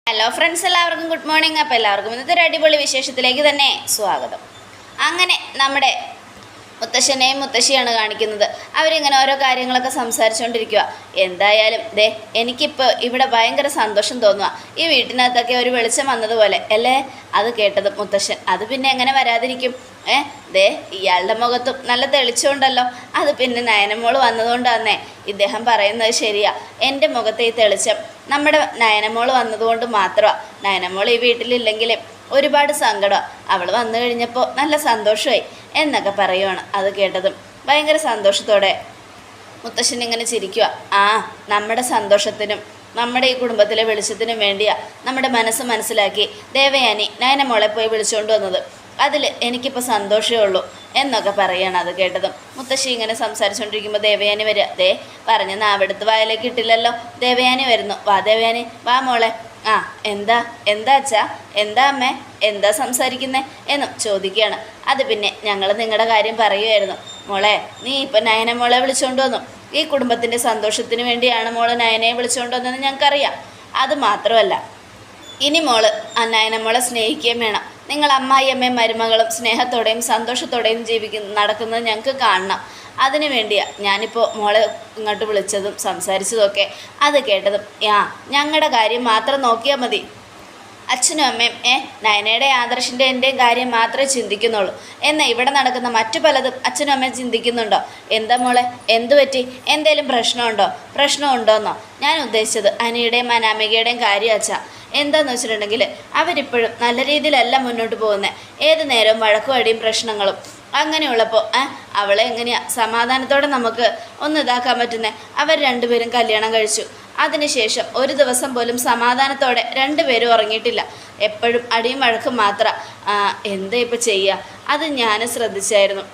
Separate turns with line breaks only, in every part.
Hello friends, എല്ലാവർക്കും good morning. അപ്പോൾ എല്ലാവർക്കും ഇന്നത്തെ ഒരു അടിപൊളി വിശേഷത്തിലേക്ക് തന്നെ സ്വാഗതം. അങ്ങനെ നമ്മുടെ മുത്തശ്ശനെയും മുത്തശ്ശിയാണ് കാണിക്കുന്നത്. അവരിങ്ങനെ ഓരോ കാര്യങ്ങളൊക്കെ സംസാരിച്ചുകൊണ്ടിരിക്കുക. എന്തായാലും എനിക്കിപ്പോൾ ഇവിടെ ഭയങ്കര സന്തോഷം തോന്നുക. ഈ വീട്ടിനകത്തൊക്കെ ഒരു വെളിച്ചം വന്നതുപോലെ അല്ലേ? അത് കേട്ടത് മുത്തശ്ശൻ, അത് പിന്നെ എങ്ങനെ വരാതിരിക്കും? ഇയാളുടെ മുഖത്തും നല്ല തെളിച്ചമുണ്ടല്ലോ. അത് പിന്നെ നയനമോള് വന്നതുകൊണ്ട് തന്നെ ഇദ്ദേഹം പറയുന്നത് ശരിയാ. എൻ്റെ മുഖത്തെ ഈ തെളിച്ചം നമ്മുടെ നയനമോള് വന്നതുകൊണ്ട് മാത്രമാണ്. നയനമോൾ ഈ വീട്ടിലില്ലെങ്കിലും ഒരുപാട് സങ്കടം. അവൾ വന്നു കഴിഞ്ഞപ്പോൾ നല്ല സന്തോഷമായി എന്നൊക്കെ പറയുവാണ്. അത് കേട്ടതും ഭയങ്കര സന്തോഷത്തോടെ മുത്തശ്ശൻ ഇങ്ങനെ ചിരിക്കുക. നമ്മുടെ സന്തോഷത്തിനും നമ്മുടെ ഈ കുടുംബത്തിലെ വെളിച്ചത്തിനും വേണ്ടിയാ നമ്മുടെ മനസ്സ് മനസ്സിലാക്കി ദേവയാനി നയനമോളെ പോയി വിളിച്ചുകൊണ്ട് വന്നത്. അതിൽ എനിക്കിപ്പോൾ സന്തോഷമേ ഉള്ളൂ എന്നൊക്കെ പറയുകയാണ്. അത് കേട്ടതും മുത്തശ്ശി ഇങ്ങനെ സംസാരിച്ചുകൊണ്ടിരിക്കുമ്പോൾ ദേവയാനി വരിക. പറഞ്ഞ നാവെടുത്ത് വായിലേക്ക് ഇട്ടില്ലല്ലോ. ദേവയാനി വരുന്നു. വാ ദേവയാനി, വാ മോളെ. എന്താ അച്ഛാ, എന്താ അമ്മേ, എന്താ സംസാരിക്കുന്നേ എന്നും ചോദിക്കുകയാണ്. അത് പിന്നെ ഞങ്ങൾ നിങ്ങളുടെ കാര്യം പറയുമായിരുന്നു മോളെ. നീ ഇപ്പം നയന മോളെ വിളിച്ചുകൊണ്ട് വന്നു. ഈ കുടുംബത്തിൻ്റെ സന്തോഷത്തിന് വേണ്ടിയാണ് മോള് നയനയെ വിളിച്ചുകൊണ്ട് വന്നതെന്ന് ഞങ്ങൾക്കറിയാം. അത് മാത്രമല്ല, ഇനി മോള് നയന മോളെ സ്നേഹിക്കുകയും വേണം. നിങ്ങൾ അമ്മായിയമ്മയും മരുമകളും സ്നേഹത്തോടെയും സന്തോഷത്തോടെയും നടക്കുന്നത് ഞങ്ങൾക്ക് കാണണം. അതിനു വേണ്ടിയാണ് ഞാനിപ്പോൾ മോളെ ഇങ്ങോട്ട് വിളിച്ചതും സംസാരിച്ചതൊക്കെ. അത് കേട്ടതും ഞങ്ങളുടെ കാര്യം മാത്രം നോക്കിയാൽ മതി. അച്ഛനും അമ്മയും നയനയുടെ ആദർശിൻ്റെ എൻ്റെയും കാര്യം മാത്രമേ ചിന്തിക്കുന്നുള്ളൂ. എന്നാൽ ഇവിടെ നടക്കുന്ന മറ്റു പലതും അച്ഛനും അമ്മയും ചിന്തിക്കുന്നുണ്ടോ? എന്താ മോളെ, എന്തു പറ്റി? എന്തേലും പ്രശ്നമുണ്ടോയെന്നോ? ഞാൻ ഉദ്ദേശിച്ചത് അനിയുടെയും അനാമികയുടെയും കാര്യം അച്ഛാ. എന്താണെന്ന് വെച്ചിട്ടുണ്ടെങ്കിൽ അവരിപ്പോഴും നല്ല രീതിയിലല്ല മുന്നോട്ട് പോകുന്നത്. ഏത് നേരവും വഴക്കും അടിയും പ്രശ്നങ്ങളും. അങ്ങനെയുള്ളപ്പോൾ അവളെ എങ്ങനെയാണ് സമാധാനത്തോടെ നമുക്ക് ഒന്ന് ഇതാക്കാൻ പറ്റുന്നത്? അവർ രണ്ടുപേരും കല്യാണം കഴിച്ചു. അതിനുശേഷം ഒരു ദിവസം പോലും സമാധാനത്തോടെ രണ്ടുപേരും ഉറങ്ങിയിട്ടില്ല. എപ്പോഴും അടിയും വഴക്കും മാത്രം. എന്താ ഇപ്പോൾ ചെയ്യുക? അത് ഞാൻ ശ്രദ്ധിച്ചായിരുന്നു.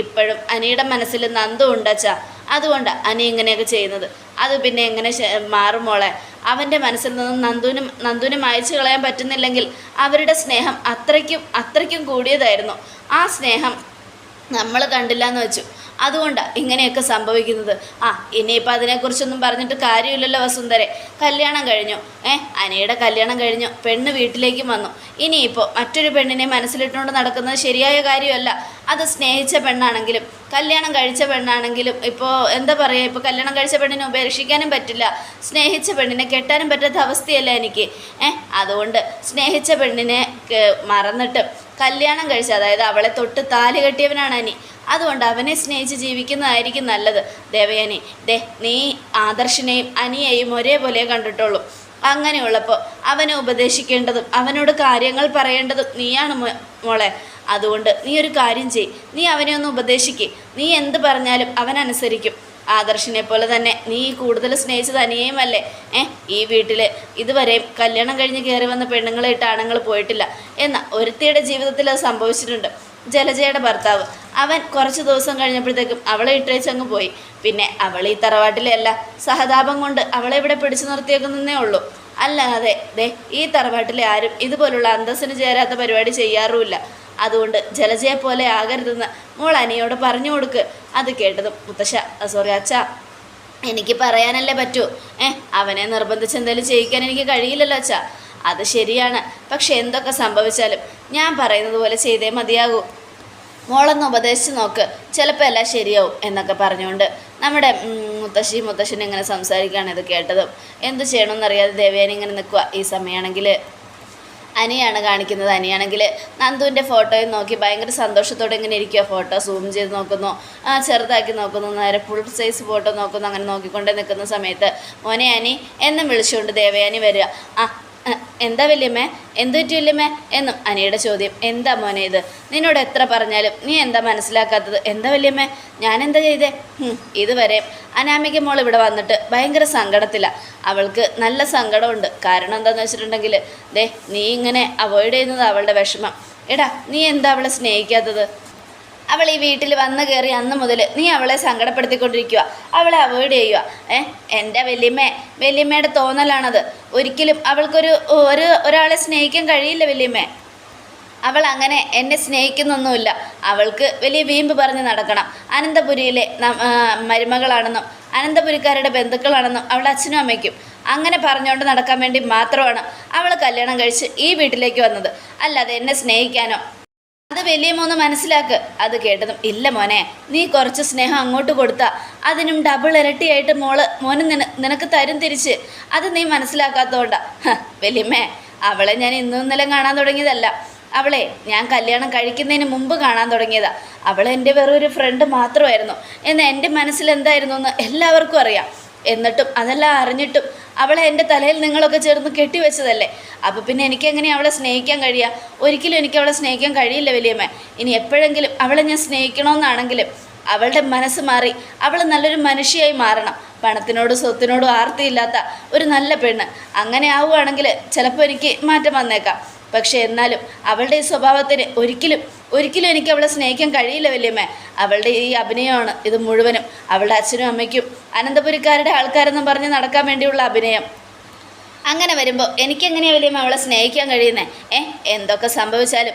ഇപ്പോഴും അനിയുടെ മനസ്സിൽ നന്ദു ഉണ്ടച്ചാ. അതുകൊണ്ട് അനി ഇങ്ങനെയൊക്കെ ചെയ്യുന്നത്. അത് പിന്നെ എങ്ങനെ മാറും മോളെ? അവൻ്റെ മനസ്സിൽ നിന്നും നന്ദുവിനും അയച്ചു കളയാൻ പറ്റുന്നില്ലെങ്കിൽ അവരുടെ സ്നേഹം അത്രയ്ക്കും കൂടിയതായിരുന്നു. ആ സ്നേഹം നമ്മൾ കണ്ടില്ല എന്ന് വെച്ചു. അതുകൊണ്ടാണ് ഇങ്ങനെയൊക്കെ സംഭവിക്കുന്നത്. ഇനിയിപ്പോൾ അതിനെക്കുറിച്ചൊന്നും പറഞ്ഞിട്ട് കാര്യമില്ലല്ലോ വസുന്ധരെ. കല്യാണം കഴിഞ്ഞു, അനിയുടെ കല്യാണം കഴിഞ്ഞു, പെണ്ണ് വീട്ടിലേക്കും വന്നു. ഇനിയിപ്പോൾ മറ്റൊരു പെണ്ണിനെ മനസ്സിലിട്ടുകൊണ്ട് നടക്കുന്നത് ശരിയായ കാര്യമല്ല. അത് സ്നേഹിച്ച പെണ്ണാണെങ്കിലും കല്യാണം കഴിച്ച പെണ്ണാണെങ്കിലും ഇപ്പോൾ എന്താ പറയുക, ഇപ്പോൾ കല്യാണം കഴിച്ച പെണ്ണിനെ ഉപേക്ഷിക്കാനും പറ്റില്ല, സ്നേഹിച്ച പെണ്ണിനെ കെട്ടാനും പറ്റാത്ത അവസ്ഥയല്ല എനിക്ക്. അതുകൊണ്ട് സ്നേഹിച്ച പെണ്ണിനെ മറന്നിട്ട് കല്യാണം കഴിച്ച, അതായത് അവളെ തൊട്ട് താലി കെട്ടിയവനാണ് അനി. അതുകൊണ്ട് അവനെ സ്നേഹിച്ച് ജീവിക്കുന്നതായിരിക്കും നല്ലത്. ദേവയാനി, നീ ആദർശിനെയും അനിയെയും ഒരേപോലെ കണ്ടിട്ടുള്ളൂ. അങ്ങനെയുള്ളപ്പോൾ അവനെ ഉപദേശിക്കേണ്ടതും അവനോട് കാര്യങ്ങൾ പറയേണ്ടതും നീയാണ് മോളെ. അതുകൊണ്ട് നീ ഒരു കാര്യം ചെയ്യ്, നീ അവനെ ഒന്ന് ഉപദേശിക്ക്. നീ എന്ത് പറഞ്ഞാലും അവനനുസരിക്കും. ആദർശിനെ പോലെ തന്നെ നീ കൂടുതൽ സ്നേഹിച്ചത് അനിയേയുമല്ലേ? ഈ വീട്ടിൽ ഇതുവരെയും കല്യാണം കഴിഞ്ഞ് കയറി വന്ന പെണ്ണുങ്ങളെ ഇട്ട് ആണുങ്ങൾ പോയിട്ടില്ല. എന്നാൽ ഒരുത്തിയുടെ ജീവിതത്തിൽ അത് സംഭവിച്ചിട്ടുണ്ട്. ജലജയുടെ ഭർത്താവ്, അവൻ കുറച്ച് ദിവസം കഴിഞ്ഞപ്പോഴത്തേക്കും അവളെ ഇട്ടേച്ചങ്ങ് പോയി. പിന്നെ അവൾ ഈ തറവാട്ടിലെ അല്ല, സഹതാപം കൊണ്ട് അവളെ ഇവിടെ പിടിച്ചു നിർത്തിയേക്കുന്നേ ഉള്ളൂ. അല്ലാതെ ഈ തറവാട്ടിലെ ആരും ഇതുപോലുള്ള അന്തസ്സിന് ചേരാത്ത പരിപാടി ചെയ്യാറുമില്ല. അതുകൊണ്ട് ജലജയെ പോലെ ആകരുതെന്ന് മോൾ അനിയോട് പറഞ്ഞു കൊടുക്ക്. അത് കേട്ടതും അച്ഛാ, എനിക്ക് പറയാനല്ലേ പറ്റൂ. അവനെ നിർബന്ധിച്ച് എന്തെങ്കിലും ചെയ്യിക്കാൻ എനിക്ക് കഴിയില്ലല്ലോ അച്ഛാ. അത് ശരിയാണ്, പക്ഷെ എന്തൊക്കെ സംഭവിച്ചാലും ഞാൻ പറയുന്നത് പോലെ ചെയ്തേ മതിയാകൂ. മോളൊന്ന് ഉപദേശിച്ച് നോക്ക്, ചിലപ്പോൾ എല്ലാം ശരിയാവും എന്നൊക്കെ പറഞ്ഞുകൊണ്ട് നമ്മുടെ മുത്തശ്ശൻ ഇങ്ങനെ സംസാരിക്കുകയാണ്. ഇത് കേട്ടതും എന്ത് ചെയ്യണമെന്നറിയാതെ ദേവയാനി ഇങ്ങനെ നിൽക്കുക. ഈ സമയമാണെങ്കിൽ അനിയാണ് കാണിക്കുന്നത്. അനിയാണെങ്കിൽ നന്ദുവിൻ്റെ ഫോട്ടോയും നോക്കി ഭയങ്കര സന്തോഷത്തോടെ ഇങ്ങനെ ഇരിക്കുക. ഫോട്ടോ സൂം ചെയ്ത് നോക്കുന്നു, ചെറുതാക്കി നോക്കുന്നു, നേരെ ഫുൾ സൈസ് ഫോട്ടോ നോക്കുന്നു. അങ്ങനെ നോക്കിക്കൊണ്ടേ നിൽക്കുന്ന സമയത്ത് മോനെ അനി എന്നും വിളിച്ചുകൊണ്ട് ദേവയാനി വരിക. എന്താ വല്യമ്മേ, എന്തു പറ്റി വല്യമ്മേ എന്നും അനിയുടെ ചോദ്യം. എന്താ മോനെ ഇത്? നിന്നോട് എത്ര പറഞ്ഞാലും നീ എന്താ മനസ്സിലാക്കാത്തത്? എന്താ വല്യമ്മേ, ഞാനെന്താ ചെയ്തേ? ഇതുവരെ അനാമിക മോൾ ഇവിടെ വന്നിട്ട് ഭയങ്കര സങ്കടത്തിലാണ്. അവൾക്ക് നല്ല സങ്കടമുണ്ട്. കാരണം എന്താണെന്ന് വെച്ചിട്ടുണ്ടെങ്കിൽ നീ ഇങ്ങനെ അവോയ്ഡ് ചെയ്യുന്നത് അവളുടെ വിഷമം. എടാ, നീ എന്താ അവളെ സ്നേഹിക്കാത്തത്? അവൾ ഈ വീട്ടിൽ വന്ന് കയറി അന്ന് മുതൽ നീ അവളെ സങ്കടപ്പെടുത്തിക്കൊണ്ടിരിക്കുക, അവളെ അവോയ്ഡ് ചെയ്യുക. എൻ്റെ വല്യമ്മയുടെ തോന്നലാണത്. ഒരിക്കലും അവൾക്കൊരു ഒരാളെ സ്നേഹിക്കാൻ കഴിയില്ല വല്യമ്മേ. അവൾ അങ്ങനെ എന്നെ സ്നേഹിക്കുന്നൊന്നുമില്ല. അവൾക്ക് വലിയ വീമ്പ് പറഞ്ഞ് നടക്കണം. അനന്തപുരിയിലെ മരുമകളാണെന്നും അനന്തപുരിക്കാരുടെ ബന്ധുക്കളാണെന്നും അവളുടെ അച്ഛനും അമ്മയ്ക്കും അങ്ങനെ പറഞ്ഞുകൊണ്ട് നടക്കാൻ വേണ്ടി മാത്രമാണ് അവൾ കല്യാണം കഴിച്ച് ഈ വീട്ടിലേക്ക് വന്നത്, അല്ലാതെ എന്നെ സ്നേഹിക്കാനോ. അത് വലിയ മോന്ന് മനസ്സിലാക്ക്. അത് കേട്ടതും ഇല്ല മോനെ, നീ കുറച്ച് സ്നേഹം അങ്ങോട്ട് കൊടുത്താ അതിനും ഡബിൾ ഇരട്ടിയായിട്ട് മോന് നിനക്ക് തരും തിരിച്ച്. അത് നീ മനസ്സിലാക്കാത്തതുകൊണ്ടാ. വലിയമ്മേ, അവളെ ഞാൻ ഇന്നും ഇന്നലെ കാണാൻ തുടങ്ങിയതല്ല. അവളെ ഞാൻ കല്യാണം കഴിക്കുന്നതിന് മുമ്പ് കാണാൻ തുടങ്ങിയതാ. അവളെൻ്റെ വെറൊരു ഫ്രണ്ട് മാത്രമായിരുന്നു എന്ന് എൻ്റെ മനസ്സിൽ എന്തായിരുന്നു എന്ന് എല്ലാവർക്കും അറിയാം. എന്നിട്ടും അതെല്ലാം അറിഞ്ഞിട്ടും അവളെ എൻ്റെ തലയിൽ നിങ്ങളൊക്കെ ചേർന്ന് കെട്ടിവെച്ചതല്ലേ. അപ്പോൾ പിന്നെ എനിക്കെങ്ങനെയാണ് അവളെ സ്നേഹിക്കാൻ കഴിയുക? ഒരിക്കലും എനിക്ക് അവളെ സ്നേഹിക്കാൻ കഴിയില്ല വലിയമ്മ. ഇനി എപ്പോഴെങ്കിലും അവളെ ഞാൻ സ്നേഹിക്കണമെന്നാണെങ്കിലും അവളുടെ മനസ്സ് മാറി അവൾ നല്ലൊരു മനുഷ്യയായി മാറണം. പണത്തിനോടും സ്വത്തിനോടും ആർത്തിയില്ലാത്ത ഒരു നല്ല പെണ്ണ്. അങ്ങനെ ആവുകയാണെങ്കിൽ ചിലപ്പോൾ എനിക്ക് മാറ്റം വന്നേക്കാം. പക്ഷേ എന്നാലും അവളുടെ ഈ സ്വഭാവത്തിന് ഒരിക്കലും എനിക്ക് അവളെ സ്നേഹിക്കാൻ കഴിയില്ല വല്യമ്മേ. അവളുടെ ഈ അഭിനയമാണ് ഇത് മുഴുവനും. അവളുടെ അച്ഛനും അമ്മയ്ക്കും അനന്തപുരിക്കാരുടെ ആൾക്കാരെന്നും പറഞ്ഞ് നടക്കാൻ വേണ്ടിയുള്ള അഭിനയം. അങ്ങനെ വരുമ്പോൾ എനിക്കെങ്ങനെയാണ് വലിയമ്മ അവളെ സ്നേഹിക്കാൻ കഴിയുന്നത്? എന്തൊക്കെ സംഭവിച്ചാലും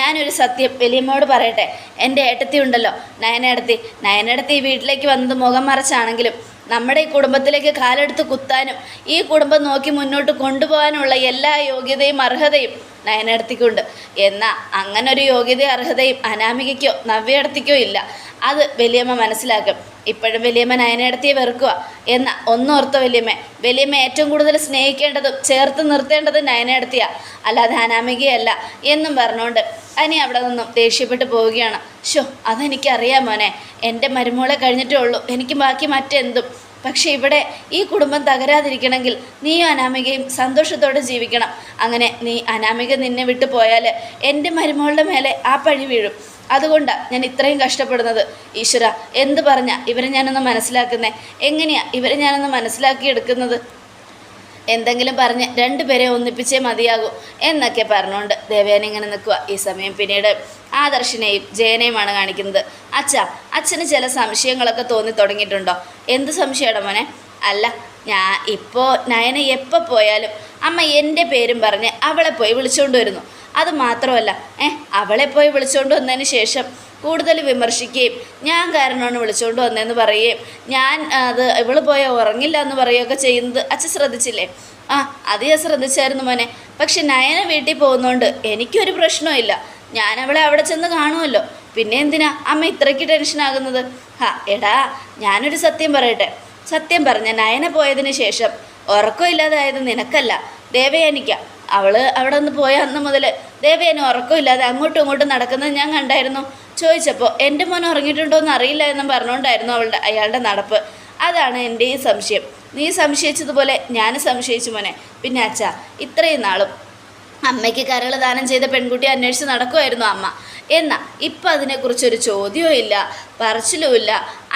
ഞാനൊരു സത്യം വലിയമ്മയോട് പറയട്ടെ. എൻ്റെ ഏട്ടത്തി ഉണ്ടല്ലോ, നയനേടത്തി ഈ വീട്ടിലേക്ക് വന്നത് മുഖം മറച്ചാണെങ്കിലും നമ്മുടെ ഈ കുടുംബത്തിലേക്ക് കാലെടുത്ത് കുത്താനും ഈ കുടുംബം നോക്കി മുന്നോട്ട് കൊണ്ടുപോകാനുള്ള എല്ലാ യോഗ്യതയും അർഹതയും നയനേടത്തിക്കുണ്ട്. എന്നാൽ അങ്ങനൊരു യോഗ്യതയും അർഹതയും അനാമികയ്ക്കോ നവ്യേടത്തിക്കോ ഇല്ല. അത് വലിയമ്മ മനസ്സിലാക്കും. ഇപ്പോഴും വലിയമ്മ നയനേടത്തിയെ വെറുക്കുക. എന്നാൽ ഒന്നോർത്ത വലിയമ്മ ഏറ്റവും കൂടുതൽ സ്നേഹിക്കേണ്ടതും ചേർത്ത് നിർത്തേണ്ടതും നയനേടത്തിയാണ്, അല്ലാതെ അനാമികയല്ല എന്നും പറഞ്ഞുകൊണ്ട് അനി അവിടെ നിന്നും ദേഷ്യപ്പെട്ട് പോവുകയാണ്. അതെനിക്കറിയാം മോനെ, എൻ്റെ മരുമോളെ കഴിഞ്ഞിട്ടേ ഉള്ളൂ എനിക്ക് ബാക്കി മറ്റെന്തും. പക്ഷേ ഇവിടെ ഈ കുടുംബം തകരാതിരിക്കണമെങ്കിൽ നീയും അനാമികയും സന്തോഷത്തോടെ ജീവിക്കണം. അങ്ങനെ അനാമിക നിന്നെ വിട്ടു പോയാൽ എൻ്റെ മരുമോളുടെ മേലെ ആ പഴി വീഴും. അതുകൊണ്ടാണ് ഞാൻ ഇത്രയും കഷ്ടപ്പെടുന്നത്. ഈശ്വര, എന്ത് പറഞ്ഞാൽ ഇവരെ ഞാനൊന്ന് മനസ്സിലാക്കുന്നേ? എങ്ങനെയാണ് ഇവരെ ഞാനൊന്ന് മനസ്സിലാക്കിയെടുക്കുന്നത്? എന്തെങ്കിലും പറഞ്ഞ് രണ്ടുപേരെ ഒന്നിപ്പിച്ചേ മതിയാകൂ എന്നൊക്കെ പറഞ്ഞുകൊണ്ട് ദേവയാനി ഇങ്ങനെ നിൽക്കുക. ഈ സമയം പിന്നീട് ആദർശിനെയും ജയനെയുമാണ് കാണിക്കുന്നത്. അച്ഛന് ചില സംശയങ്ങളൊക്കെ തോന്നി തുടങ്ങിയിട്ടുണ്ടോ? എന്ത് സംശയമാണ് മോനെ? അല്ല, ഇപ്പോൾ നയന എപ്പോൾ പോയാലും അമ്മ എൻ്റെ പേരും പറഞ്ഞ് അവളെ പോയി വിളിച്ചുകൊണ്ട് വരുന്നു. അത് മാത്രമല്ല, അവളെ പോയി വിളിച്ചുകൊണ്ട് വന്നതിന് ശേഷം കൂടുതൽ വിമർശിക്കുകയും ഞാൻ കാരണമാണ് വിളിച്ചുകൊണ്ട് വന്നതെന്ന് പറയുകയും ഇവൾ പോയാൽ ഉറങ്ങില്ല എന്ന് പറയുകയൊക്കെ ചെയ്യുന്നത് അച്ഛൻ ശ്രദ്ധിച്ചില്ലേ? അത് ഞാൻ ശ്രദ്ധിച്ചായിരുന്നു മോനെ. പക്ഷെ നയന വീട്ടിൽ പോകുന്നതുകൊണ്ട് എനിക്കൊരു പ്രശ്നമില്ല. ഞാൻ അവളെ അവിടെ ചെന്ന് കാണുമല്ലോ. പിന്നെ എന്തിനാ അമ്മ ഇത്രയ്ക്ക് ടെൻഷനാകുന്നത്? എടാ, ഞാനൊരു സത്യം പറയട്ടെ. സത്യം പറഞ്ഞ നയന പോയതിന് ശേഷം ഉറക്കമില്ലാതായത് നിനക്കല്ല, ദേവയാനിക്ക. അവൾ അവിടെ നിന്ന് പോയ അന്ന് മുതൽ ദേവയാനി ഉറക്കമില്ലാതെ അങ്ങോട്ടും ഇങ്ങോട്ടും നടക്കുന്നത് ഞാൻ കണ്ടായിരുന്നു. ചോദിച്ചപ്പോൾ എൻ്റെ മോൻ ഉറങ്ങിയിട്ടുണ്ടോ എന്ന് അറിയില്ല എന്നും പറഞ്ഞുകൊണ്ടായിരുന്നു അയാളുടെ നടപ്പ്. അതാണ് എൻ്റെ ഈ സംശയം. നീ സംശയിച്ചതുപോലെ ഞാൻ സംശയിച്ചു മോനെ. പിന്നെ ഇത്രയും നാളും അമ്മയ്ക്ക് കരൾ ദാനം ചെയ്ത പെൺകുട്ടിയെ അന്വേഷിച്ച് നടക്കുമായിരുന്നു അമ്മ. എന്നാൽ ഇപ്പം അതിനെക്കുറിച്ചൊരു ചോദ്യവും ഇല്ല, പറച്ചിലും ഇല്ല,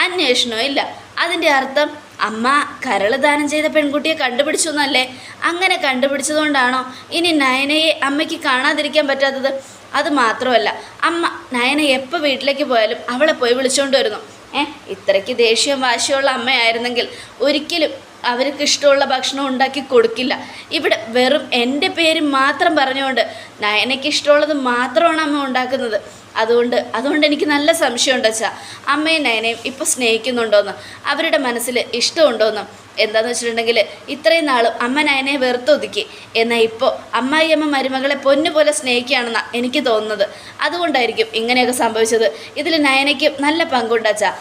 അന്വേഷണവും ഇല്ല. അതിൻ്റെ അർത്ഥം അമ്മ കരൾ ദാനം ചെയ്ത പെൺകുട്ടിയെ കണ്ടുപിടിച്ചു എന്നല്ലേ? അങ്ങനെ കണ്ടുപിടിച്ചതുകൊണ്ടാണോ ഇനി നയനയെ അമ്മയ്ക്ക് കാണാതിരിക്കാൻ പറ്റാത്തത്? അത് മാത്രമല്ല, അമ്മ നയന എപ്പോൾ വീട്ടിലേക്ക് പോയാലും അവളെ പോയി വിളിച്ചുകൊണ്ട് വരുന്നു. ഇത്രയ്ക്ക് ദേഷ്യവും വാശിയുള്ള അമ്മയായിരുന്നെങ്കിൽ ഒരിക്കലും അവർക്ക് ഇഷ്ടമുള്ള ഭക്ഷണം ഉണ്ടാക്കി കൊടുക്കില്ല. ഇവിടെ വെറും എൻ്റെ പേര് മാത്രം പറഞ്ഞുകൊണ്ട് നയനയ്ക്ക് ഇഷ്ടമുള്ളത് മാത്രമാണ് അമ്മ ഉണ്ടാക്കുന്നത്. അതുകൊണ്ട് എനിക്ക് നല്ല സംശയമുണ്ട് അമ്മയും നയനയും ഇപ്പോൾ സ്നേഹിക്കുന്നുണ്ടോയെന്ന്, അവരുടെ മനസ്സിൽ ഇഷ്ടമുണ്ടോയെന്ന്. എന്താണെന്ന് വെച്ചിട്ടുണ്ടെങ്കിൽ ഇത്രയും നാളും അമ്മ നയനയെ വെറുത്തൊതുക്കി. എന്നാൽ ഇപ്പോൾ അമ്മായിയമ്മ മരുമകളെ പൊന്നുപോലെ സ്നേഹിക്കുകയാണെന്നാണ് എനിക്ക് തോന്നുന്നത്. അതുകൊണ്ടായിരിക്കും ഇങ്ങനെയൊക്കെ സംഭവിച്ചത്. ഇതിൽ നയനയ്ക്കും നല്ല പങ്കുണ്ടച്ചാ.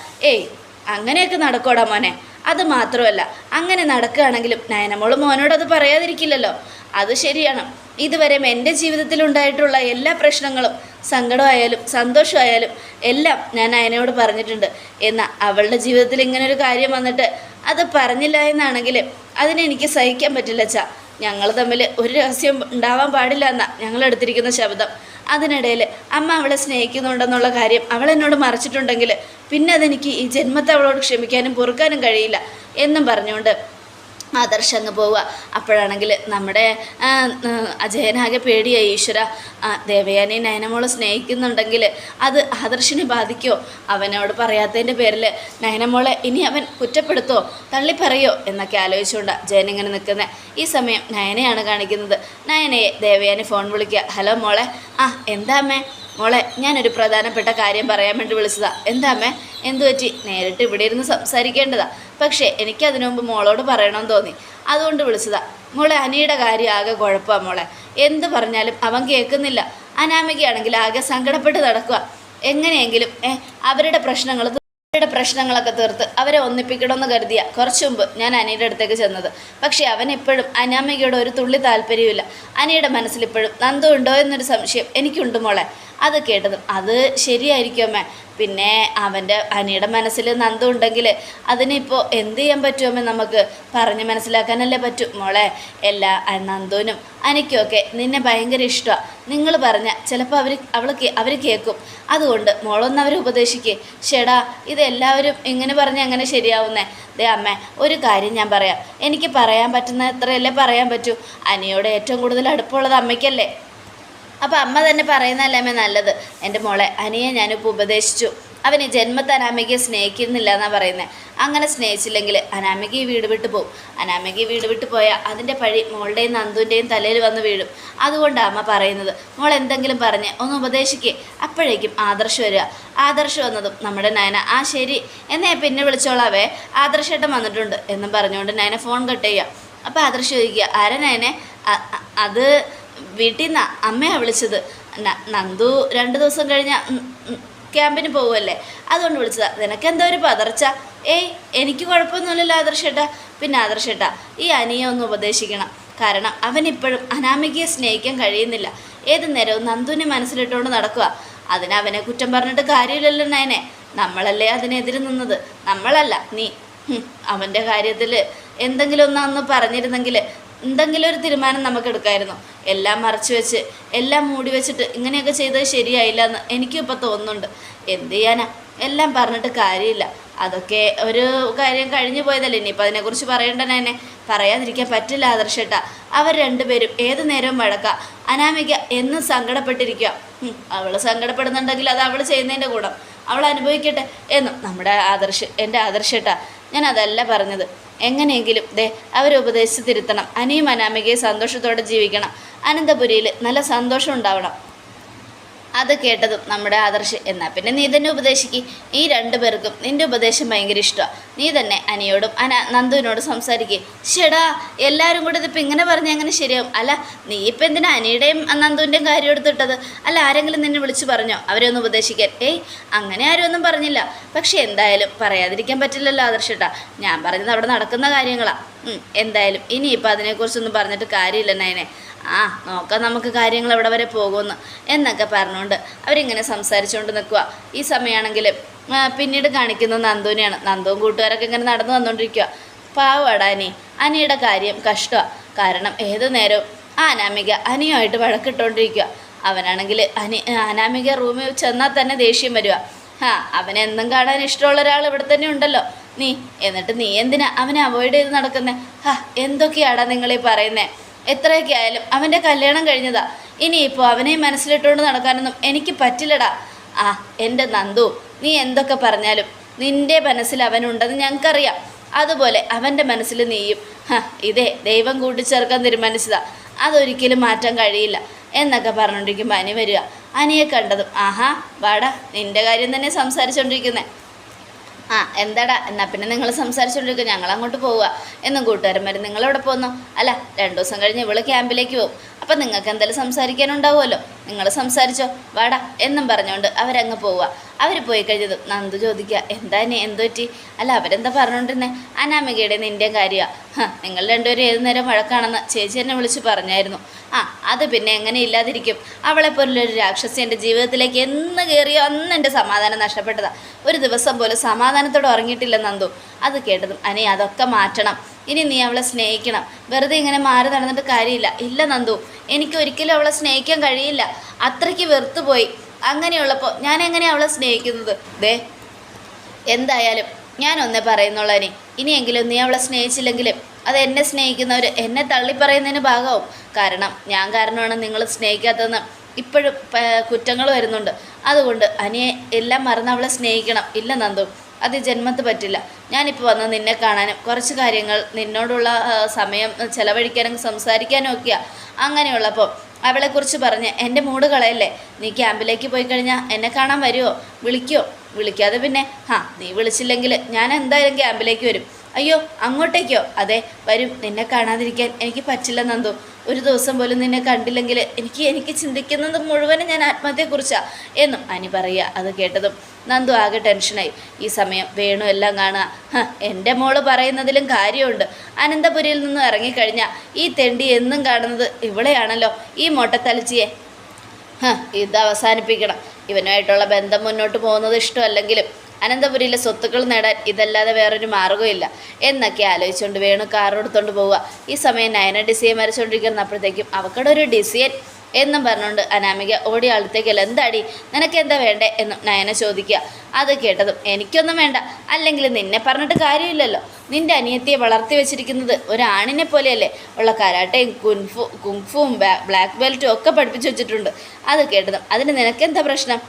അങ്ങനെയൊക്കെ നടക്കോടാ മോനെ. അത് മാത്രമല്ല, അങ്ങനെ നടക്കുകയാണെങ്കിലും നയനമോള് മോനോടത് പറയാതിരിക്കില്ലല്ലോ. അത് ശരിയാണ്. ഇതുവരെ എൻ്റെ ജീവിതത്തിലുണ്ടായിട്ടുള്ള എല്ലാ പ്രശ്നങ്ങളും, സങ്കടമായാലും സന്തോഷമായാലും എല്ലാം ഞാൻ നയനയോട് പറഞ്ഞിട്ടുണ്ട്. എന്നാൽ അവളുടെ ജീവിതത്തിൽ ഇങ്ങനൊരു കാര്യം വന്നിട്ട് അത് പറഞ്ഞില്ല എന്നാണെങ്കിൽ അതിനെനിക്ക് സഹിക്കാൻ പറ്റില്ല ഞങ്ങൾ തമ്മിൽ ഒരു രഹസ്യം ഉണ്ടാവാൻ പാടില്ല എന്നാണ് ഞങ്ങൾ എടുത്തിരിക്കുന്ന ശബ്ദം. അതിനിടയിൽ അമ്മ അവളെ സ്നേഹിക്കുന്നുണ്ടെന്നുള്ള കാര്യം അവൾ എന്നോട് മറച്ചിട്ടുണ്ടെങ്കിൽ പിന്നെ അതെനിക്ക് ഈ ജന്മത്തെ അവളോട് ക്ഷമിക്കാനും പൊറുക്കാനും കഴിയില്ല എന്നും പറഞ്ഞുകൊണ്ട് ആദർശ് അങ്ങ് പോവുക. അപ്പോഴാണെങ്കിൽ നമ്മുടെ അജയനാകെ പേടിയായി. ഈശ്വര, ദേവയാനി നയനമോളെ സ്നേഹിക്കുന്നുണ്ടെങ്കിൽ അത് ആദർശിനെ ബാധിക്കുമോ? അവനോട് പറയാത്തതിൻ്റെ പേരിൽ നയനമോളെ ഇനി അവൻ കുറ്റപ്പെടുത്തോ, തള്ളിപ്പറയോ എന്നൊക്കെ ആലോചിച്ചുകൊണ്ട് ജയൻ ഇങ്ങനെ നിൽക്കുന്നത്. ഈ സമയം നയനയാണ് കാണിക്കുന്നത്. നയനയെ ദേവയാനി ഫോൺ വിളിക്കുക. ഹലോ മോളെ. എന്താ അമ്മേ? മോളെ, ഞാനൊരു പ്രധാനപ്പെട്ട കാര്യം പറയാൻ വേണ്ടി വിളിച്ചതാ. എന്താ അമ്മേ? എന്തു പറ്റി? നേരിട്ട് ഇവിടെ ഇരുന്ന് സംസാരിക്കേണ്ടതാ, പക്ഷേ എനിക്കതിനു മുമ്പ് മോളോട് പറയണമെന്ന് തോന്നി, അതുകൊണ്ട് വിളിച്ചതാ. മോളെ അനിയുടെ കാര്യം ആകെ കുഴപ്പമാണ് മോളെ. എന്ത് പറഞ്ഞാലും അവൻ കേൾക്കുന്നില്ല. അനാമികയാണെങ്കിൽ ആകെ സങ്കടപ്പെട്ട് നടക്കുക. എങ്ങനെയെങ്കിലും അവരുടെ പ്രശ്നങ്ങളൊക്കെ തീർത്ത് അവരെ ഒന്നിപ്പിക്കണമെന്ന് കരുതിയ കുറച്ചു മുമ്പ് ഞാൻ അനിയുടെ അടുത്തേക്ക് ചെന്നത്. പക്ഷേ അവൻ ഇപ്പോഴും അനാമികയുടെ ഒരു തുള്ളി താല്പര്യമില്ല. അനിയുടെ മനസ്സിലിപ്പോഴും നന്ദു ഉണ്ടോ എന്നൊരു സംശയം എനിക്കുണ്ട് മോളെ. അത് കേട്ടതും അത് ശരിയായിരിക്കും അമ്മേ. പിന്നെ അനിയുടെ മനസ്സിൽ നന്ദു ഉണ്ടെങ്കിൽ അതിനിപ്പോൾ എന്ത് ചെയ്യാൻ പറ്റുമോ നമുക്ക് പറഞ്ഞ് മനസ്സിലാക്കാനല്ലേ പറ്റും മോളെ. എല്ലാ നന്ദുവിനും അനിക്കുമൊക്കെ നിന്നെ ഭയങ്കര ഇഷ്ടമാണ്. നിങ്ങൾ പറഞ്ഞ ചിലപ്പോൾ അവർ കേൾക്കും. അതുകൊണ്ട് മോളൊന്ന് അവരെ ഉപദേശിക്കേ. ചേടാ ഇതെല്ലാവരും ഇങ്ങനെ പറഞ്ഞ് അങ്ങനെ ശരിയാവുന്നേ. ദേ അമ്മേ, ഒരു കാര്യം ഞാൻ പറയാം. എനിക്ക് പറയാൻ പറ്റുന്ന എത്രയല്ലേ പറയാൻ പറ്റൂ. അനിയോട് ഏറ്റവും കൂടുതൽ അടുപ്പമുള്ളത് അമ്മയ്ക്കല്ലേ. അപ്പോൾ അമ്മ തന്നെ പറയുന്നതല്ലേ അമ്മ നല്ലത്. എൻ്റെ മോളെ അനിയെ ഞാനിപ്പോൾ ഉപദേശിച്ചു. അവന് ജന്മത്തെ അനാമികയെ സ്നേഹിക്കുന്നില്ല എന്നാണ് പറയുന്നത്. അങ്ങനെ സ്നേഹിച്ചില്ലെങ്കിൽ അനാമിക ഈ വീട് വിട്ട് പോകും. അനാമിക ഈ വീട് വിട്ട് പോയാൽ അതിൻ്റെ പഴി മോളുടെയും നന്ദുവിൻ്റെയും തലയിൽ വന്ന് വീഴും. അതുകൊണ്ടാണ് അമ്മ പറയുന്നത് മോൾ എന്തെങ്കിലും പറഞ്ഞ് ഒന്ന് ഉപദേശിക്കേ. അപ്പോഴേക്കും ആദർശ് വരിക. ആദർശ് വന്നതും നമ്മുടെ നയന ആ ശരി എന്നേ പിന്നെ വിളിച്ചോളാവേ, ആദർശേട്ടൻ വന്നിട്ടുണ്ട് എന്നും പറഞ്ഞുകൊണ്ട് നയന ഫോൺ കട്ട് ചെയ്യുക. അപ്പോൾ ആദർശ് ചോദിക്കുക ആരാ നയനെ? അത് വീട്ടിൽ നിന്നാണ് അമ്മയാണ് വിളിച്ചത്. നന്ദു 2 ദിവസം കഴിഞ്ഞ് ക്യാമ്പിന് പോകുമല്ലേ, അതുകൊണ്ട് വിളിച്ചതാ. നിനക്കെന്താ ഒരു പതർച്ച? ഏയ് എനിക്ക് കുഴപ്പമൊന്നുമില്ലല്ലോ ആദർശേട്ടാ. പിന്നെ ആദർശേട്ടാ ഈ അനിയെ ഒന്ന് ഉപദേശിക്കണം. കാരണം അവനിപ്പോഴും അനാമികയെ സ്നേഹിക്കാൻ കഴിയുന്നില്ല. ഏത് നേരവും നന്ദുവിനെ മനസ്സിലിട്ടുകൊണ്ട് നടക്കുക. അവനെ കുറ്റം പറഞ്ഞിട്ട് കാര്യമില്ലല്ലോ നയനെ. നമ്മളല്ലേ അതിനെതിരെ നിന്നത്, നമ്മളല്ല നീ. അവൻ്റെ കാര്യത്തിൽ എന്തെങ്കിലും ഒന്ന് പറഞ്ഞിരുന്നെങ്കിൽ എന്തെങ്കിലും ഒരു തീരുമാനം നമുക്ക് എടുക്കാമായിരുന്നു. എല്ലാം മറച്ചു വെച്ച് എല്ലാം മൂടി വെച്ചിട്ട് ഇങ്ങനെയൊക്കെ ചെയ്തത് ശരിയായില്ല എന്ന് എനിക്കും ഇപ്പോൾ തോന്നുന്നുണ്ട്. എന്ത് ചെയ്യാനാ, എല്ലാം പറഞ്ഞിട്ട് കാര്യമില്ല. അതൊക്കെ ഒരു കാര്യം കഴിഞ്ഞു പോയതല്ലേ. ഇനിയിപ്പോൾ അതിനെക്കുറിച്ച് പറയേണ്ടതന്നെ പറയാതിരിക്കാൻ പറ്റില്ല ആദർശേട്ടാ. അവർ രണ്ടുപേരും ഏത് നേരവും വഴക്കാം. അനാമിക എന്നും സങ്കടപ്പെട്ടിരിക്കുക. അവൾ സങ്കടപ്പെടുന്നുണ്ടെങ്കിൽ അത് അവൾ ചെയ്യുന്നതിൻ്റെ കൂടെ അവൾ അനുഭവിക്കട്ടെ എന്നും എൻ്റെ ആദർശേട്ടാ. ഞാൻ അതല്ല പറഞ്ഞത്. എങ്ങനെയെങ്കിലും അവരെ ഉപദേശിച്ച് തിരുത്തണം. അനിയും അനാമികയെ സന്തോഷത്തോടെ ജീവിക്കണം. അനന്തപുരിയിൽ നല്ല സന്തോഷം ഉണ്ടാവണം. അത് കേട്ടതും നമ്മുടെ ആദർശ് എന്നാൽ പിന്നെ നീ തന്നെ ഉപദേശിക്ക്. ഈ 2 പേർക്കും നിൻ്റെ ഉപദേശം ഭയങ്കര ഇഷ്ടമാണ്. നീ തന്നെ അനിയോടും നന്ദുവിനോടും സംസാരിക്കേ. ചേടാ എല്ലാവരും കൂടെ ഇതിപ്പോൾ ഇങ്ങനെ പറഞ്ഞാൽ എങ്ങനെ ശരിയാവും? അല്ല നീ ഇപ്പം എന്തിനാ അനിയുടെയും നന്ദുവിൻ്റെയും കാര്യം എടുത്തിട്ടത്? അല്ല ആരെങ്കിലും നിന്നെ വിളിച്ച് പറഞ്ഞോ അവരെ ഒന്ന് ഉപദേശിക്കാൻ? ഏയ് അങ്ങനെ ആരും ഒന്നും പറഞ്ഞില്ല. പക്ഷെ എന്തായാലും പറയാതിരിക്കാൻ പറ്റില്ലല്ലോ ആദർശേട്ടാ. ഞാൻ പറഞ്ഞത് അവിടെ നടക്കുന്ന കാര്യങ്ങളാണ്. എന്തായാലും ഇനിയിപ്പോൾ അതിനെക്കുറിച്ചൊന്നും പറഞ്ഞിട്ട് കാര്യമില്ല നയനെ. നോക്കാം നമുക്ക് കാര്യങ്ങൾ എവിടെ വരെ പോകുമെന്ന് എന്നൊക്കെ പറഞ്ഞുകൊണ്ട് അവരിങ്ങനെ സംസാരിച്ചുകൊണ്ട് നിൽക്കുക. ഈ സമയമാണെങ്കിൽ പിന്നീട് കാണിക്കുന്നത് നന്ദുവിനെയാണ്. നന്ദുവും കൂട്ടുകാരൊക്കെ ഇങ്ങനെ നടന്നു വന്നുകൊണ്ടിരിക്കുക. പാവാടാ അനിയുടെ കാര്യം കഷ്ടമാണ്. കാരണം ഏതു നേരവും അനാമിക അനിയുമായിട്ട് വഴക്കിട്ടുകൊണ്ടിരിക്കുക. അവനാണെങ്കിൽ അനാമിക റൂമിൽ ചെന്നാൽ തന്നെ ദേഷ്യം വരിക. അവനെന്നും കാണാൻ ഇഷ്ടമുള്ള ഒരാൾ ഇവിടെ തന്നെ ഉണ്ടല്ലോ എന്നിട്ട് നീ എന്തിനാ അവനെ അവോയ്ഡ് ചെയ്ത് നടക്കുന്നേ? എന്തൊക്കെയാടാ നിങ്ങളീ പറയുന്നേ? എത്രയൊക്കെ ആയാലും അവൻ്റെ കല്യാണം കഴിഞ്ഞതാ. ഇനിയിപ്പോൾ അവനെ മനസ്സിലിട്ടുകൊണ്ട് നടക്കാനൊന്നും എനിക്ക് പറ്റില്ലടാ. എൻ്റെ നന്ദു, നീ എന്തൊക്കെ പറഞ്ഞാലും നിൻ്റെ മനസ്സിൽ അവനുണ്ടെന്ന് ഞങ്ങൾക്കറിയാം. അതുപോലെ അവൻ്റെ മനസ്സിൽ നീയും. ദൈവം കൂട്ടിച്ചേർക്കാൻ തീരുമാനിച്ചതാ. അതൊരിക്കലും മാറ്റാൻ കഴിയില്ല എന്നൊക്കെ പറഞ്ഞുകൊണ്ടിരിക്കുമ്പോൾ അനി വരിക. അനിയെ കണ്ടതും വാടാ നിൻ്റെ കാര്യം തന്നെ സംസാരിച്ചുകൊണ്ടിരിക്കുന്നേ. എന്താടാ എന്നാൽ പിന്നെ നിങ്ങൾ സംസാരിച്ചുകൊണ്ടിരിക്കുക, ഞങ്ങൾ അങ്ങോട്ട് പോവുക എന്നും കൂട്ടുകാരന്മാർ നിങ്ങളെവിടെ പോകുന്നു? അല്ല 2 ദിവസം കഴിഞ്ഞ് ഇവള് ക്യാമ്പിലേക്ക് പോകും. അപ്പം നിങ്ങൾക്ക് എന്തായാലും സംസാരിക്കാനുണ്ടാവുമല്ലോ, നിങ്ങൾ സംസാരിച്ചോ വാടാ എന്നും പറഞ്ഞുകൊണ്ട് അവരങ്ങ് പോവുക. അവർ പോയി കഴിഞ്ഞതും നന്ദു ചോദിക്കുക എന്താ എന്തു പറ്റി? അല്ല അവരെന്താ പറഞ്ഞുകൊണ്ടിരുന്നേ? അനാമികയുടെ നിൻ്റെ കാര്യമാണ്. നിങ്ങൾ 2 പേരും ഏതു നേരം വഴക്കാണെന്ന് ചേച്ചി എന്നെ വിളിച്ച് പറഞ്ഞായിരുന്നു. അത് പിന്നെ എങ്ങനെ ഇല്ലാതിരിക്കും? അവളെപ്പോലൊരു രാക്ഷസി എൻ്റെ ജീവിതത്തിലേക്ക് എന്ന് കയറിയോ അന്ന് എൻ്റെ സമാധാനം നഷ്ടപ്പെട്ടതാ. ഒരു ദിവസം പോലും സമാധാനത്തോടെ ഉറങ്ങിയിട്ടില്ല നന്ദു. അത് കേട്ടതും അനി അതൊക്കെ മാറ്റണം. ഇനി നീ അവളെ സ്നേഹിക്കണം. വെറുതെ ഇങ്ങനെ മാറി നടന്നിട്ട് കാര്യമില്ല. ഇല്ല നന്ദു, എനിക്ക് ഒരിക്കലും അവളെ സ്നേഹിക്കാൻ കഴിയില്ല. അത്രയ്ക്ക് വെറുത്തുപോയി. അങ്ങനെയുള്ളപ്പോൾ ഞാൻ എങ്ങനെയാണ് അവളെ സ്നേഹിക്കുന്നത്? എന്തായാലും ഞാനൊന്നേ പറയുന്നുള്ളൂ അനി. ഇനിയെങ്കിലും നീ അവളെ സ്നേഹിച്ചില്ലെങ്കിലും അത് എന്നെ സ്നേഹിക്കുന്നവർ എന്നെ തള്ളിപ്പറയുന്നതിന് ഭാഗമാവും. കാരണം ഞാൻ കാരണമാണ് നിങ്ങൾ സ്നേഹിക്കാത്തതെന്ന് ഇപ്പോഴും കുറ്റങ്ങൾ വരുന്നുണ്ട്. അതുകൊണ്ട് അനിയെ എല്ലാം മറന്ന് അവളെ സ്നേഹിക്കണം. ഇല്ല നന്ദു, അത് ജന്മത്ത് പറ്റില്ല. ഞാനിപ്പോൾ വന്ന് നിന്നെ കാണാനും കുറച്ച് കാര്യങ്ങൾ നിന്നോടുള്ള സമയം ചെലവഴിക്കാനും സംസാരിക്കാനും ഒക്കെയാണ്. അങ്ങനെയുള്ളപ്പോൾ അവളെക്കുറിച്ച് പറഞ്ഞ് എൻ്റെ മൂഡ് കളയല്ലേ. നീ ക്യാമ്പിലേക്ക് പോയി കഴിഞ്ഞാൽ എന്നെ കാണാൻ വരുമോ? വിളിക്കുമോ? വിളിക്കാതെ പിന്നെ നീ വിളിച്ചില്ലെങ്കിൽ ഞാൻ എന്തായാലും ക്യാമ്പിലേക്ക് വരും. അയ്യോ അങ്ങോട്ടേക്കോ? അതെ വരും. നിന്നെ കാണാതിരിക്കാൻ എനിക്ക് പറ്റില്ല നന്ദു. ഒരു ദിവസം പോലും നിന്നെ കണ്ടില്ലെങ്കിൽ എനിക്ക് ചിന്തിക്കുന്നത് മുഴുവനും ഞാൻ ആത്മഹത്യയെക്കുറിച്ചാണ് എന്നും അനി പറയുക. അത് കേട്ടതും നന്ദു ആകെ ടെൻഷനായി. ഈ സമയം വേണു എല്ലാം കാണുക. എൻ്റെ മോള് പറയുന്നതിലും കാര്യമുണ്ട്. അനന്തപുരിയിൽ നിന്നും ഇറങ്ങിക്കഴിഞ്ഞാൽ ഈ തെണ്ടി എന്നും കാണുന്നത് ഇവളെയാണല്ലോ, ഈ മൊട്ടത്തലച്ചിയെ. ഇത് അവസാനിപ്പിക്കണം. ഇവനുമായിട്ടുള്ള ബന്ധം മുന്നോട്ട് പോകുന്നത് ഇഷ്ടമല്ലെങ്കിലും അനന്തപുരിയിലെ സ്വത്തുക്കൾ നേടാൻ ഇതല്ലാതെ വേറൊരു മാർഗ്ഗമില്ല എന്നൊക്കെ ആലോചിച്ചുകൊണ്ട് വേണു കാറെടുത്തോണ്ട് പോവുക. ഈ സമയം നയന ഡിസൈൻ വരച്ചുകൊണ്ടിരിക്കുന്നപ്പോഴത്തേക്കും അവക്കടെ ഒരു ഡിസൈൻ എന്നും പറഞ്ഞുകൊണ്ട് അനാമിക ഓടി അടുത്തേക്കല്ല. എന്താടി നിനക്ക് എന്താ വേണ്ടേ എന്നും നയന ചോദിക്കുക. അത് കേട്ടതും എനിക്കൊന്നും വേണ്ട, അല്ലെങ്കിൽ നിന്നെ പറഞ്ഞിട്ട് കാര്യമില്ലല്ലോ. നിന്റെ അനിയത്തിയെ വളർത്തി വെച്ചിരിക്കുന്നത് ഒരാണിനെ പോലെയല്ലേ. ഉള്ള കരാട്ടയും കുങ്ഫുവും ബ്ലാക്ക് ബെൽറ്റും ഒക്കെ പഠിപ്പിച്ചു വെച്ചിട്ടുണ്ട്. അത് കേട്ടതും അതിന് നിനക്കെന്താ പ്രശ്നം?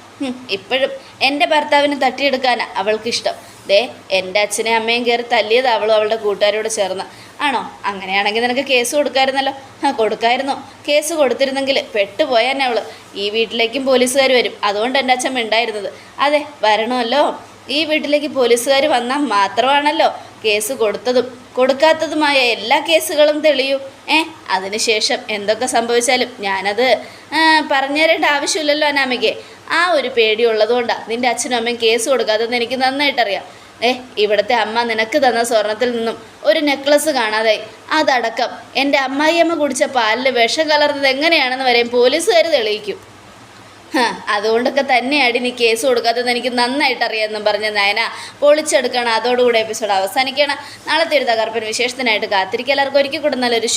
ഇപ്പോഴും എൻ്റെ ഭർത്താവിനെ തട്ടിയെടുക്കാനാണ് അവൾക്കിഷ്ടം. ദേ എൻ്റെ അച്ഛനെയും അമ്മയും കയറി തല്ലിയത് അവളും അവളുടെ കൂട്ടുകാരോട് ചേർന്ന്. ആണോ? അങ്ങനെയാണെങ്കിൽ നിനക്ക് കേസ് കൊടുക്കാമായിരുന്നല്ലോ. കൊടുക്കായിരുന്നോ? കേസ് കൊടുത്തിരുന്നെങ്കിൽ പെട്ടുപോയാന്നെ അവൾ. ഈ വീട്ടിലേക്കും പോലീസുകാർ വരും. അതുകൊണ്ട് എൻ്റെ അച്ഛൻ ഉണ്ടായിരുന്നത്. അതെ വരണമല്ലോ. ഈ വീട്ടിലേക്ക് പോലീസുകാർ വന്നാൽ മാത്രമാണല്ലോ കേസ് കൊടുത്തതും കൊടുക്കാത്തതുമായ എല്ലാ കേസുകളും തെളിയൂ. അതിനുശേഷം എന്തൊക്കെ സംഭവിച്ചാലും ഞാനത് പറഞ്ഞു തരേണ്ട ആവശ്യമില്ലല്ലോ അനാമികയെ. ആ ഒരു പേടിയുള്ളതുകൊണ്ടാണ് നിൻ്റെ അച്ഛനും അമ്മയും കേസ് കൊടുക്കാത്തതെന്ന് എനിക്ക് നന്നായിട്ടറിയാം. ഇവിടുത്തെ അമ്മ നിനക്ക് തന്ന സ്വർണത്തിൽ നിന്നും ഒരു നെക്ലസ് കാണാതായി. അതടക്കം എൻ്റെ അമ്മായിയമ്മ കുടിച്ച പാലിൽ വിഷം കലർന്നത് എങ്ങനെയാണെന്ന് വരെയും പോലീസുകാർ തെളിയിക്കും. അതുകൊണ്ടൊക്കെ തന്നെയാണ് നീ കേസ് കൊടുക്കാത്തതെന്ന് എനിക്ക് നന്നായിട്ടറിയാമെന്നും പറഞ്ഞ നയന പൊളിച്ചെടുക്കണം. അതോടുകൂടി എപ്പിസോഡ് അവസാനിക്കണം. നാളത്തെ ഒരു തകർപ്പൻ വിശേഷത്തിനായിട്ട് കാത്തിരിക്കുക. എല്ലാവർക്കും ഒരിക്കൽ കൂടെ നല്ലൊരു